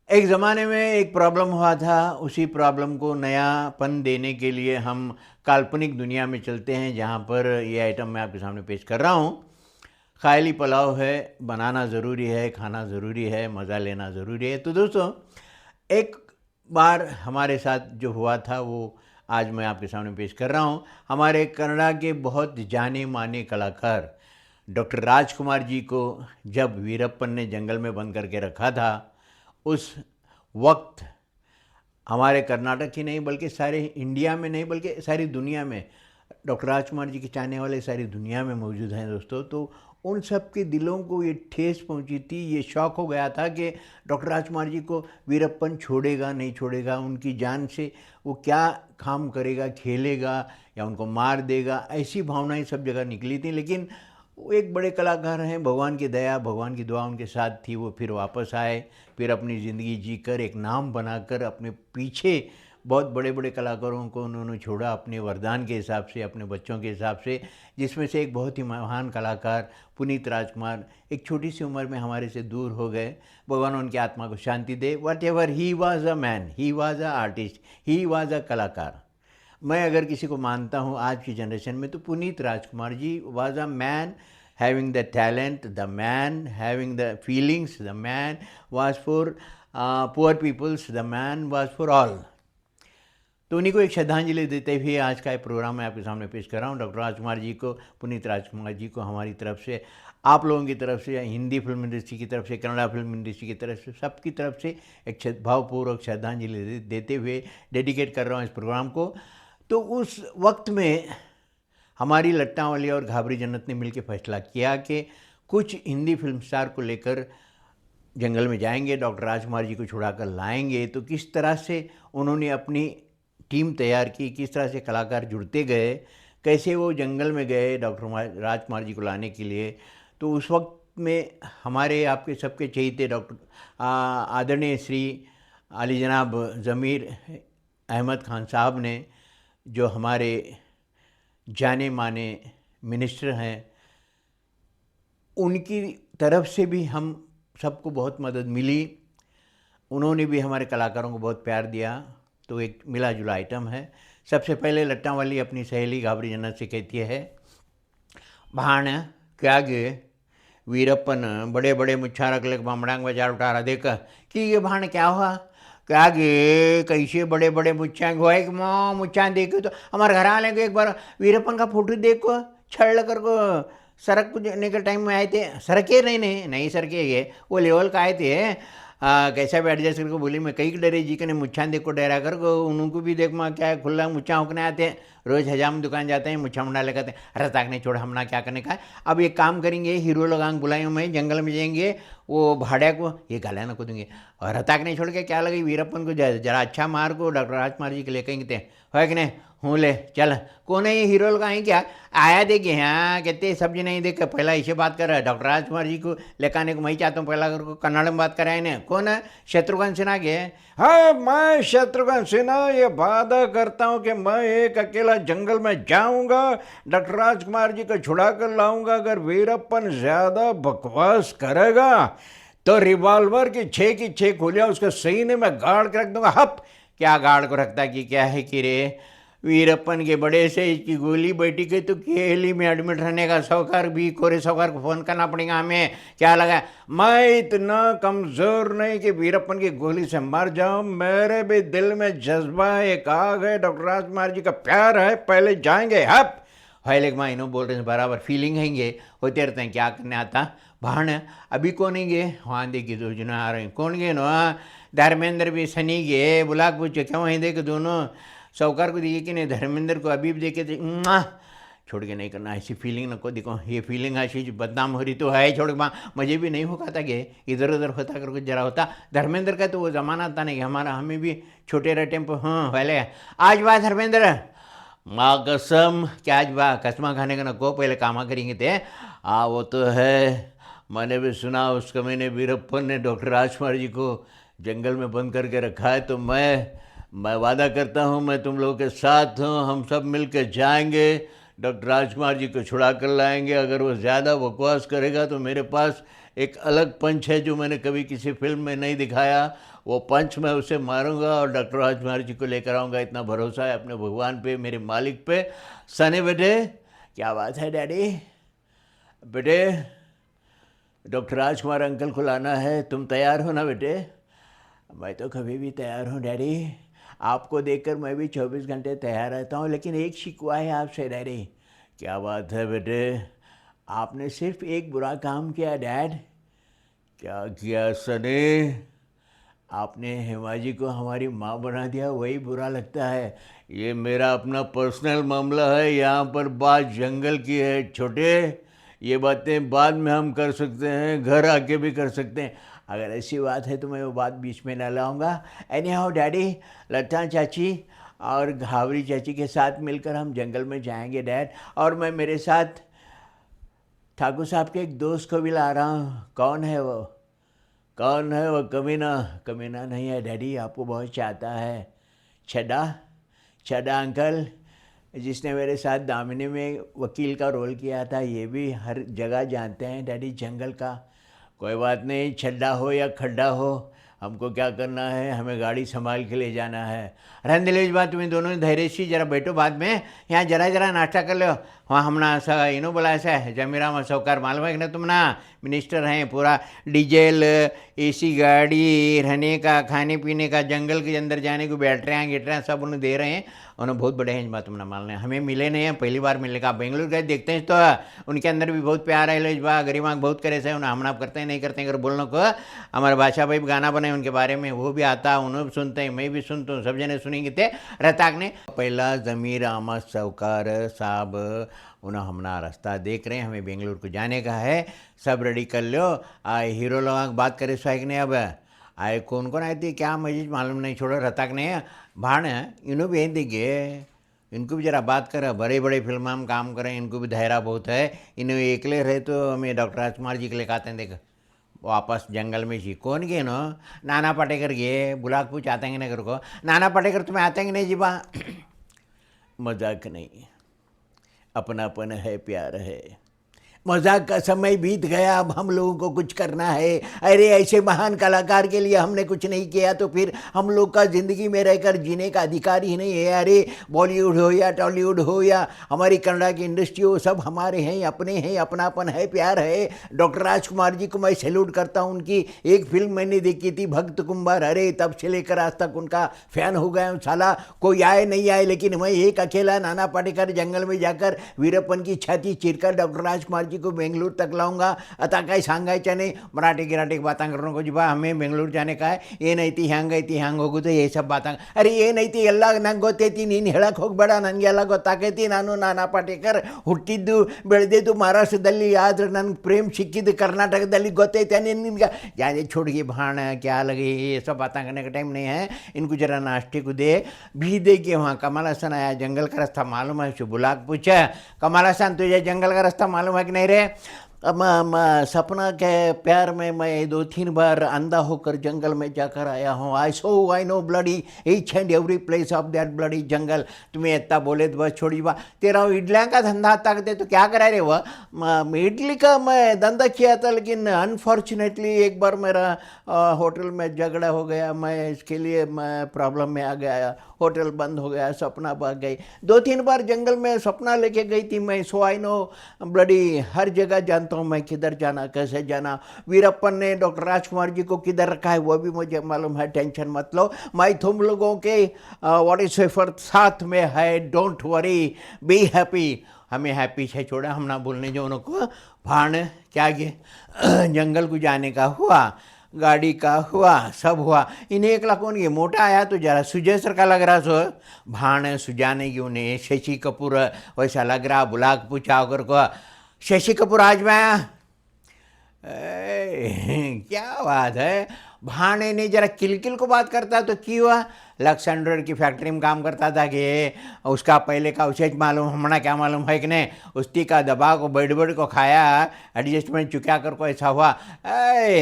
एक ज़माने में एक प्रॉब्लम हुआ था, उसी प्रॉब्लम को नयापन देने के लिए हम काल्पनिक दुनिया में चलते हैं, जहाँ पर ये आइटम मैं आपके सामने पेश कर रहा हूँ। ख़याली पुलाव है, बनाना ज़रूरी है, खाना ज़रूरी है, मज़ा लेना ज़रूरी है। तो दोस्तों, एक बार हमारे साथ जो हुआ था वो आज मैं आपके सामने पेश कर रहा हूँ। हमारे कन्नड़ा के बहुत जाने माने कलाकार डॉक्टर राजकुमार जी को जब वीरप्पन ने जंगल में बंद करके रखा था, उस वक्त हमारे कर्नाटक ही नहीं बल्कि सारे इंडिया में नहीं बल्कि सारी दुनिया में डॉक्टर राजकुमार जी के चाहने वाले सारी दुनिया में मौजूद हैं दोस्तों। तो उन सब के दिलों को ये ठेस पहुंची थी, ये शौक हो गया था कि डॉक्टर राजकुमार जी को वीरप्पन छोड़ेगा नहीं छोड़ेगा, उनकी जान से वो क्या काम करेगा, खेलेगा या उनको मार देगा, ऐसी भावनाएं सब जगह निकली थी। लेकिन वो एक बड़े कलाकार हैं, भगवान की दया भगवान की दुआ उनके साथ थी। वो फिर वापस आए, फिर अपनी ज़िंदगी जीकर एक नाम बनाकर अपने पीछे बहुत बड़े बड़े कलाकारों को उन्होंने छोड़ा अपने वरदान के हिसाब से, अपने बच्चों के हिसाब से, जिसमें से एक बहुत ही महान कलाकार पुनीत राजकुमार एक छोटी सी उम्र में हमारे से दूर हो गए। भगवान उनकी आत्मा को शांति दे। Whatever he was a man, he was a artist, he was a कलाकार। मैं अगर किसी को मानता हूँ आज की जनरेशन में तो Puneet Rajkumar ji was a man having the talent, the man having the feelings, the man was for poor peoples, the man was for all। तो उन्हीं को एक श्रद्धांजलि देते हुए आज का ये प्रोग्राम मैं आपके सामने पेश कर रहा हूँ। डॉक्टर राजकुमार जी को, पुनीत राजकुमार जी को हमारी तरफ से, आप लोगों की तरफ से, हिंदी फिल्म इंडस्ट्री की तरफ से, कन्नड़ा फिल्म इंडस्ट्री की तरफ से, सबकी तरफ से एक भावपूर्वक श्रद्धांजलि देते हुए डेडिकेट कर रहा हूँ इस प्रोग्राम को। तो उस वक्त में हमारी लट्टावाली और घाबरी जन्नत ने मिलकर फैसला किया कि कुछ हिंदी फिल्म स्टार को लेकर जंगल में जाएंगे, डॉक्टर राजकुमार जी को छुड़ाकर लाएंगे। तो किस तरह से उन्होंने अपनी टीम तैयार की, किस तरह से कलाकार जुड़ते गए, कैसे वो जंगल में गए डॉक्टर राजकुमार जी को लाने के लिए। तो उस वक्त में हमारे आपके सबके चहेते डॉक्टर आदरणीय श्री आली जनाब ज़मीर अहमद खान साहब ने, जो हमारे जाने माने मिनिस्टर हैं, उनकी तरफ से भी हम सबको बहुत मदद मिली। उन्होंने भी हमारे कलाकारों को बहुत प्यार दिया। तो एक मिला जुला आइटम है। सबसे पहले लट्टा वाली अपनी सहेली घाबरी जन्नत से कहती है, भाण क्या गे वीरप्पन बड़े बड़े मुच्छा रख ले बामड़ांग बाजार उठा रहा, देख कि ये भाण क्या हुआ, क्या गे कैसे बड़े बड़े मुच्छा हुआ कि माँ मुच्छा देखो तो हमारे घर वाले को एक बार वीरप्पन का फोटो देखो छड़ कर को सड़क को जाने के टाइम में आए थे, सड़के नहीं सड़के ये वो लेवल का आए थे। कैसा भी एडजस्ट करके बोली मैं कई डरे जी के ने मुच्छा देख को डरा कर को उनको भी देख माँ क्या खुला मुच्छा होकने आते हैं, रोज़ हजाम दुकान जाते हैं, मुच्छा मुंडा लगाते हैं। अरे ताक नहीं छोड़, हमना क्या करने का है। अब एक काम करेंगे, हीरो लगांग बुलाएंगे, मैं जंगल में जाएंगे, वो भाड़े को ये गाला ना को देंगे और हताक नहीं छोड़ के क्या लगे वीरप्पन को जरा अच्छा मार को डॉक्टर राजकुमार जी के लेकेंगे थे है कि नहीं। हूँ ले चल कौन है ये हीरो लोग आए क्या आया देखिए, हाँ कहते सब्जी नहीं देख पहला इसे बात कर रहा है डॉक्टर राजकुमार जी को लेकाने को मैं चाहता हूँ पहला को कन्नड़ में बात कराए ने। कौन है? शत्रुघ्न सिन्हा के। हाँ मैं शत्रुघ्न सिन्हा ये वादा करता हूँ कि मैं एक अकेला जंगल में जाऊँगा, डॉक्टर राजकुमार जी को छुड़ा कर लाऊंगा। अगर वीरप्पन ज़्यादा बकवास करेगा तो रिवॉल्वर की 6 की 6 गोलियाँ उसके सीने में गाड़ के रख दूंगा। हप क्या गाड़ को रखता कि क्या है कि रे वीरप्पन के बड़े से इसकी गोली बैठी गई तो केली में एडमिट रहने का सौकार भी कोरे सौकार को फ़ोन करना पड़ेगा हमें। क्या लगा मैं इतना कमज़ोर नहीं कि वीरप्पन की गोली से मर जाऊं, मेरे भी दिल में जज्बा एक आग है, डॉक्टर राजकुमार जी का प्यार है, पहले जाएंगे। हप है लेकिन माँ इन्हों बोल रहे हैं बराबर फीलिंग हैंगे होते रहते हैं, क्या करने आता भाण अभी कौन गे वहाँ देखिए दो जन आ रहे हैं, कौन गे नो धर्मेंद्र भी सनी गे बुला के पूछे क्यों है देखे दोनों सौकार को दिए कि नहीं धर्मेंद्र को अभी भी देखे थे छोड़ के नहीं करना ऐसी फीलिंग न को देखो, ये फीलिंग ऐसी बदनाम हो रही तो है छोड़ के मुझे भी नहीं होता था कि इधर उधर होता कर कुछ जरा होता। धर्मेंद्र का तो वो ज़माना था नहीं, हमारा हमें भी छोटे रहे टेम्पो। हाँ पहले आज बात धर्मेंद्र माँ कसम क्या आज बा कसमा खाने का न को पहले कामा करेंगे थे। वो तो है, मैंने भी सुना उसका मैंने वीरप्पन ने डॉक्टर राजकुमार जी को जंगल में बंद करके रखा है। तो मैं वादा करता हूँ मैं तुम लोगों के साथ हूँ, हम सब मिल के जाएंगे, डॉक्टर राजकुमार जी को छुड़ा कर लाएंगे। अगर वो ज़्यादा बकवास करेगा तो मेरे पास एक अलग पंच है जो मैंने कभी किसी फिल्म में नहीं दिखाया। वो पंच मैं उसे मारूंगा और डॉक्टर राजकुमार जी को लेकर आऊँगा। इतना भरोसा है अपने भगवान पे, मेरे मालिक पे। सने बेटे, क्या बात है डैडी? बेटे, डॉक्टर राजकुमार अंकल को लाना है, तुम तैयार हो ना बेटे? मैं तो कभी भी तैयार हूँ डैडी। आपको देखकर मैं भी 24 घंटे तैयार रहता हूँ, लेकिन एक शिकवा है आपसे डैडी। क्या बात है बेटे? आपने सिर्फ एक बुरा काम किया डैड। क्या किया सने? आपने हेमा जी को हमारी माँ बना दिया, वही बुरा लगता है। ये मेरा अपना पर्सनल मामला है, यहाँ पर बात जंगल की है छोटे। ये बातें बाद में हम कर सकते हैं, घर आके भी कर सकते हैं। अगर ऐसी बात है तो मैं वो बात बीच में न लाऊंगा। एनी हाउ डैडी, लता चाची और घावरी चाची के साथ मिलकर हम जंगल में जाएंगे डैड। और मैं मेरे साथ ठाकुर साहब के एक दोस्त को भी ला रहा हूँ। कौन है वो? कौन है वो? कमीना? कमीना नहीं है डैडी, आपको बहुत चाहता है। छड्डा, छड्डा अंकल, जिसने मेरे साथ दामिनी में वकील का रोल किया था। ये भी हर जगह जानते हैं डैडी जंगल का। कोई बात नहीं, छड्डा हो या खड्डा हो, हमको क्या करना है, हमें गाड़ी संभाल के ले जाना है। रहने दे बात, तुम्हें दोनों धैर्य से जरा बैठो, बाद में यहाँ जरा जरा नाश्ता कर लो। वहाँ हमना सा इनो बोला ऐसा है जमीरा में सौकार मालूम है कि ना, तुम ना मिनिस्टर हैं, पूरा डीजल एसी गाड़ी, रहने का, खाने पीने का, जंगल के अंदर जाने को बैटरियाँ गिटरियाँ सब उन्हें दे रहे हैं। उन्हें बहुत बड़े हैं बात, तुम ना मान लें। हमें मिले नहीं हैं, पहली बार मिलने का। बेंगलुरु गए देखते हैं तो उनके अंदर भी बहुत प्यार है। लो बा गरीमाग बहुत करे से उन्हें हमना करते हैं नहीं करते हैं, अगर बोलने को हमारे बादशाह भाई गाना बने उनके बारे में, वो भी आता, उन्हें भी सुनते हैं, मैं भी सुनता हूँ, सब जने सुनेंगे थे। रताक ने पहला ज़मीर अहमद सौकार साहब उन्हें हमना रास्ता देख रहे हैं, हमें बेंगलुरु को जाने का है, सब रेडी कर लो। आए हीरो लोग बात करे स्वाइक ने, अब आए कौन कौन आए थे क्या मुझे मालूम नहीं, छोड़ो। रताक ने भाण इन्हों भी यहीं दिखे, इनको भी जरा बात करें, बड़े बड़े फिल्म में काम करें, इनको भी धैर्य बहुत है। इन्हें एकले रहे तो हमें डॉक्टर राजकुमार जी के लेकर आते हैं। देख वापस जंगल में जी कौन गए ना, नाना पाटेकर गए, बुलाक पूछ आते हैं नगर को। नाना पाटेकर तुम्हें आते हैं नहीं जी? बा मजाक नहीं, अपनापन है, प्यार है। मजाक का समय बीत गया, अब हम लोगों को कुछ करना है। अरे ऐसे महान कलाकार के लिए हमने कुछ नहीं किया तो फिर हम लोग का ज़िंदगी में रहकर जीने का अधिकार ही नहीं है। अरे बॉलीवुड हो या टॉलीवुड हो या हमारी कन्नड़ा की इंडस्ट्री हो, सब हमारे हैं, अपने हैं, अपनापन है, प्यार है। डॉक्टर राजकुमार जी को मैं सैल्यूट करता हूँ। उनकी एक फिल्म मैंने देखी थी, भक्त कुंभार। अरे तब से लेकर आज तक उनका फ़ैन हो गया हूँ। साला कोई आए नहीं आए, लेकिन मैं एक अकेला नाना पाटेकर जंगल में जाकर वीरप्पन की छाती चीरकर डॉक्टर राजकुमार को बेंगलुरु तक लाऊंगा। अता काही सांगायचं नहीं, मराठी गिराठी बातें करने को जी बा हमें बेंगलुरु जाने का है, ये नहीं थी ह್ಯಾಂಗ್ ಹೋಗು तो ये सब बातें। अरे ये नहीं थी ಎಲ್ಲ ನಂಗೆ ಗೊತ್ತೈತಿ, ನೀನು ಹೇಳಕ್ಕೆ ಹೋಗಬೇಡ, ನನಗೆಲ್ಲ ಗೊತ್ತಾಗೈತಿ। ನಾನು ನಾನಾ ಪಾಟೇಕರ್ ಹುಟ್ಟಿದ್ದು ಬೆಳೆದಿದ್ದು ಮಹಾರಾಷ್ಟ್ರದಲ್ಲಿ, ಆದರೆ ನನಗೆ ಪ್ರೇಮ್ ಸಿಕ್ಕಿದ್ದು कर्नाटकದಲ್ಲಿ ಗೊತ್ತೈತೆ ನಿನ್ಗೆ। जाने छोड़ के भाण क्या लगे, ये सब बातें करने का टाइम नहीं है। इनको जरा नाश्ते को दे भी दे के। वहाँ कमल हसन आया, जंगल का रास्ता मालूम है? बुलाक पूछा, कमल हसन तुझे जंगल का रास्ता मालूम है कि नहीं रे? अब सपना के प्यार में मैं 2-3 बार अंधा होकर जंगल में जाकर आया हूँ। I know bloody each and every place of that bloody jungle. तुम्हें इतना बोले तो बस छोड़ी बा। तेरा इडलियाँ का धंधा ताकते तो क्या करा रे? वह इडली का मैं धंधा किया था, लेकिन अनफॉर्चुनेटली एक बार मेरा होटल में झगड़ा हो गया, मैं इसके लिए मैं प्रॉब्लम में आ गया, होटल बंद हो गया, सपना भाग गई। 2-3 बार जंगल में सपना लेके गई थी मैं। सो आई नो ब्लडी हर जगह जानता हूँ मैं, किधर जाना कैसे जाना। वीरप्पन ने डॉक्टर राजकुमार जी को किधर रखा है वो भी मुझे मालूम है, टेंशन मत लो। मैं तुम लोगों के व्हाट इज एफर्ट साथ में है, डोंट वरी, बी हैप्पी। हमें हैप्पी से छोड़ा, हम ना बोलने जो उनको भाण क्या ये जंगल को जाने का हुआ, गाड़ी का हुआ, सब हुआ। इन्हें एक कौन ये मोटा आया तो जरा सुजय सर का लग रहा सो भाण सुजाने की उन्हें। शशि कपूर वैसा लग रहा। बुलाक पूछा अगर को शशि कपूर आज में आया? क्या बात है, भाणे ने जरा किलकिल को बात करता तो की हुआ? लक्सेंडर की फैक्ट्री में काम करता था कि उसका पहले का उसे मालूम, हमारा क्या मालूम है कि नहीं? उसी का दबा को बड़ बड़ को खाया, एडजस्टमेंट चुका कर को ऐसा हुआ।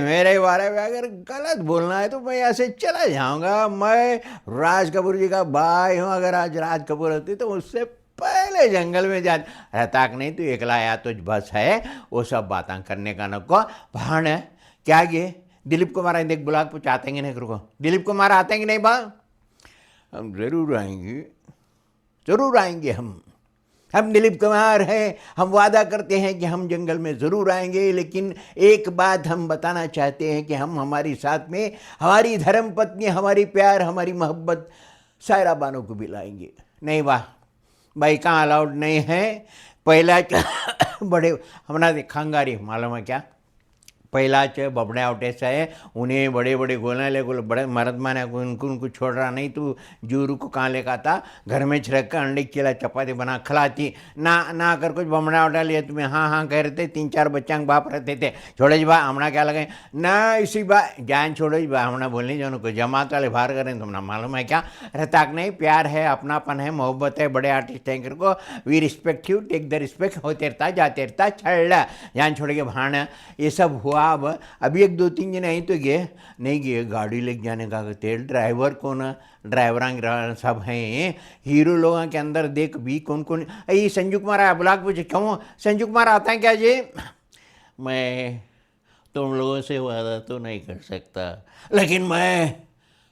मेरे बारे में अगर गलत बोलना है तो मैं ऐसे चला जाऊंगा। मैं राज कपूर जी का भाई हूँ। अगर आज राज कपूर होती तो उससे पहले ले जंगल में जा रहता कि नहीं, तू एकला आया तो बस है वो सब बातें करने का नको भाण है क्या ये दिलीप कुमार देख बुला के पूछाते नहीं को दिलीप कुमार आते हैं कि नहीं बा? हम ज़रूर आएंगे हम दिलीप कुमार हैं, हम वादा करते हैं कि हम जंगल में ज़रूर आएंगे, लेकिन एक बात हम बताना चाहते हैं कि हम हमारी साथ में हमारी धर्मपत्नी, हमारी प्यार, हमारी मोहब्बत सायरा बानो को भी लाएंगे। नहीं वाह भाई, कहाँ अलाउड नहीं है। पहला बड़े हमारा खंगारी मालूम है क्या, पहला बबड़े उठे है उन्हें बड़े बड़े गोला ले गोले बड़े मर्द माने उनको छोड़ रहा नहीं, तो जूरू को कहाँ लेकर आता, घर में छिड़क कर अंडे केला चपाती बना खिलाती ना कर कुछ बमड़ा उठा लिया तुम्हें हाँ कह रहे थे, 3-4 बच्चा बाप रहते थे, छोड़े बा हमना क्या लगे ना इसी बा जान छोड़ो बा हमना बोलने जो उनको जमात वाले बाहर करें तुमना मालूम है क्या, रहता नहीं प्यार है, अपनापन है, मोहब्बत है, बड़े आर्टिस्ट हैं को we respect you, take the respect, होते रहता जाते रहता छड़ जान छोड़ के भाण ये सब हुआ। अब अभी 1-2-3 जने आई तो गए नहीं गए, गाड़ी लेके जाने का तेल ड्राइवर कौन, ड्राइवर सब हैं हीरो लोगों के अंदर देख भी कौन कौन। ये संजू कुमार आया ब्लॉग पूछे क्यों संजू कुमार आता है क्या जी? मैं तुम लोगों से वादा तो नहीं कर सकता, लेकिन मैं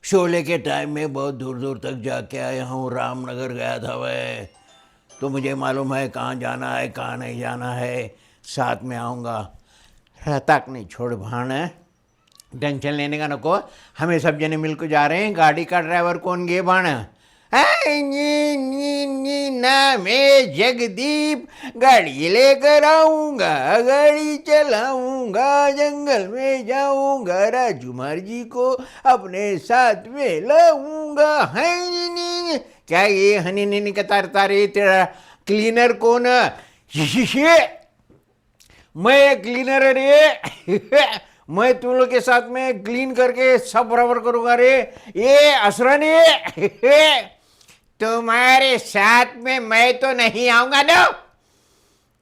शोले के टाइम में बहुत दूर दूर तक जाके आया हूँ, रामनगर गया था वह, तो मुझे मालूम है कहाँ जाना है कहाँ नहीं जाना है, साथ में आऊँगा। रहता नहीं छोड़ भाण टेंशन लेने का नको, हमें सब जने मिल को जा रहे हैं, गाड़ी का ड्राइवर कौन गे भाण? ना मैं जगदीप गाड़ी लेकर आऊँगा, गाड़ी चलाऊँगा, जंगल में जाऊँगा, राजकुमार जी को अपने साथ में लाऊँगा। क्या ये हनी नी कतार तारे तेरा क्लीनर कौन? मैं क्लीनर है रे मैं तुम लोग के साथ में क्लीन करके सब बराबर करूँगा रे। ये असरानी तुम्हारे साथ में मैं तो नहीं आऊँगा ना,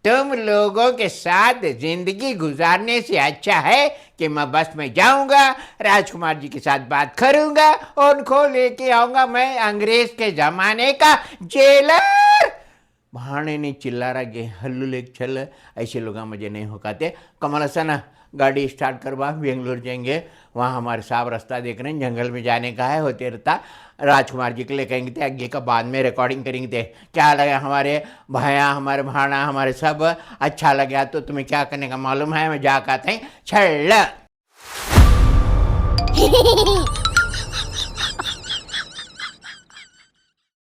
तुम लोगों के साथ जिंदगी गुजारने से अच्छा है कि मैं बस में जाऊँगा, राजकुमार जी के साथ बात करूँगा, उनको लेके आऊँगा, मैं अंग्रेज के ज़माने का जेलर। भाणे ने चिल्ला रहा गे हल्लू लेक चल, ऐसे लोग मुझे नहीं हो पाते। कमल हसन गाड़ी स्टार्ट करवा, बेंगलोर जाएंगे, वहाँ हमारे साहब रास्ता देख रहे हैं, जंगल में जाने का है, होते रहता राजकुमार जी के लिए कहेंगे थे, आगे का बाद में रिकॉर्डिंग करेंगे थे। क्या लगा हमारे भाया, हमारे भाणा, हमारे सब अच्छा लगा तो तुम्हें क्या करने का मालूम है, मैं जा कहते हैं छड़